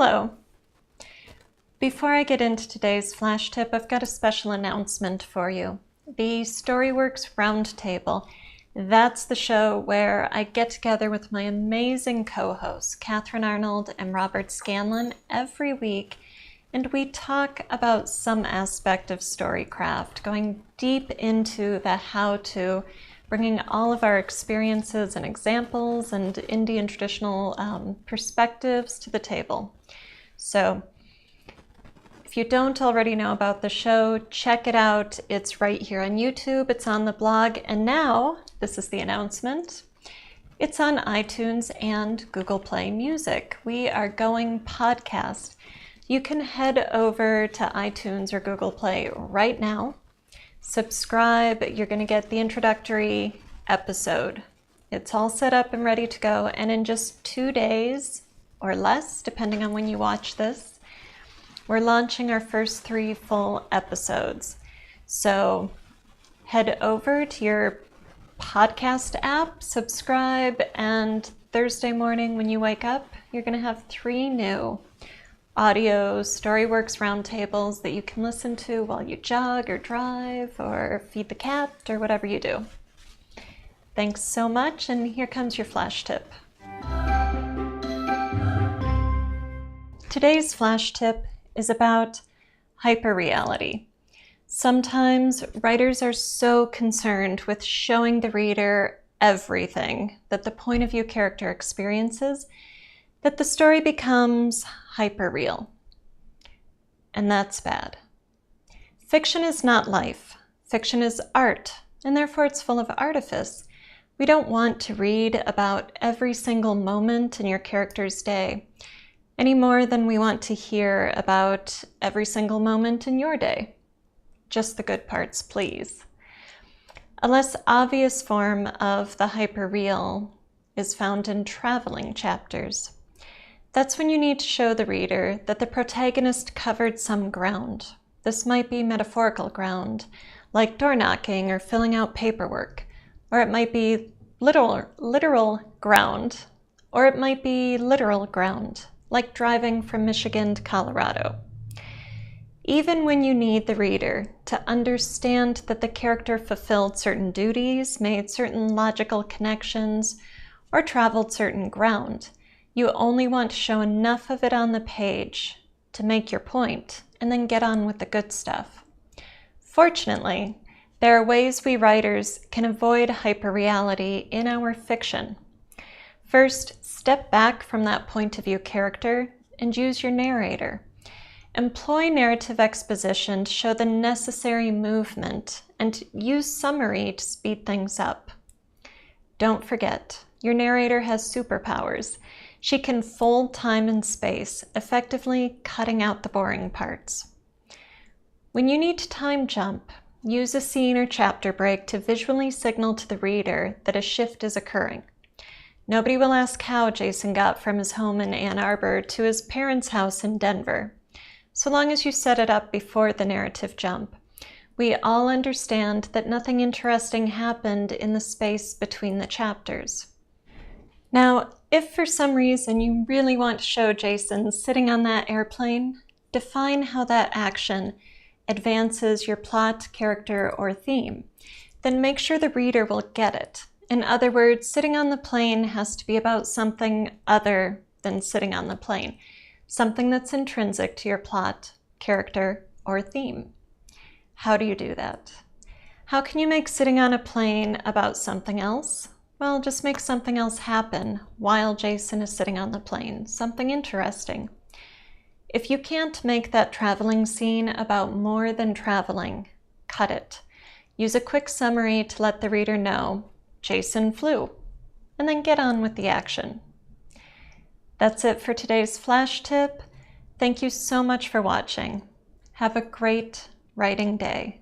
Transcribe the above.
Hello! Before I get into today's flash tip, I've got a special announcement for you. The Storyworks Roundtable. That's the show where I get together with my amazing co-hosts, Catherine Arnold and Robert Scanlon, every week, and we talk about some aspect of storycraft, going deep into the how-to, bringing all of our experiences and examples and Indian traditional perspectives to the table. So, if you don't already know about the show, check it out. It's right here on YouTube, it's on the blog, and now, this is the announcement, it's on iTunes and Google Play Music. We are going podcast. You can head over to iTunes or Google Play right now, subscribe, you're going to get the introductory episode. It's all set up and ready to go, and in just 2 days, or less, depending on when you watch this, we're launching our first 3 full episodes. So head over to your podcast app, subscribe, and Thursday morning when you wake up, you're going to have 3 new audio Storyworks roundtables that you can listen to while you jog or drive or feed the cat or whatever you do. Thanks so much, and here comes your flash tip. Today's flash tip is about hyperreality. Sometimes writers are so concerned with showing the reader everything that the point of view character experiences that the story becomes hyperreal. And that's bad. Fiction is not life. Fiction is art, and therefore it's full of artifice. We don't want to read about every single moment in your character's day, any more than we want to hear about every single moment in your day. Just the good parts, please. A less obvious form of the hyperreal is found in traveling chapters. That's when you need to show the reader that the protagonist covered some ground. This might be metaphorical ground, like door knocking or filling out paperwork, or it might be literal ground, or it might be literal ground, like driving from Michigan to Colorado. Even when you need the reader to understand that the character fulfilled certain duties, made certain logical connections, or traveled certain ground, you only want to show enough of it on the page to make your point, and then get on with the good stuff. Fortunately, there are ways we writers can avoid hyperreality in our fiction. First, step back from that point of view character and use your narrator. Employ narrative exposition to show the necessary movement and use summary to speed things up. Don't forget, your narrator has superpowers. She can fold time and space, effectively cutting out the boring parts. When you need to time jump, use a scene or chapter break to visually signal to the reader that a shift is occurring. Nobody will ask how Jason got from his home in Ann Arbor to his parents' house in Denver, so long as you set it up before the narrative jump. We all understand that nothing interesting happened in the space between the chapters. Now, if for some reason you really want to show Jason sitting on that airplane, define how that action advances your plot, character, or theme. Then make sure the reader will get it. In other words, sitting on the plane has to be about something other than sitting on the plane, something that's intrinsic to your plot, character, or theme. How do you do that? How can you make sitting on a plane about something else? Well, just make something else happen while Jason is sitting on the plane, something interesting. If you can't make that traveling scene about more than traveling, cut it. Use a quick summary to let the reader know Jason flew, and then get on with the action. That's it for today's flash tip. Thank you so much for watching. Have a great writing day.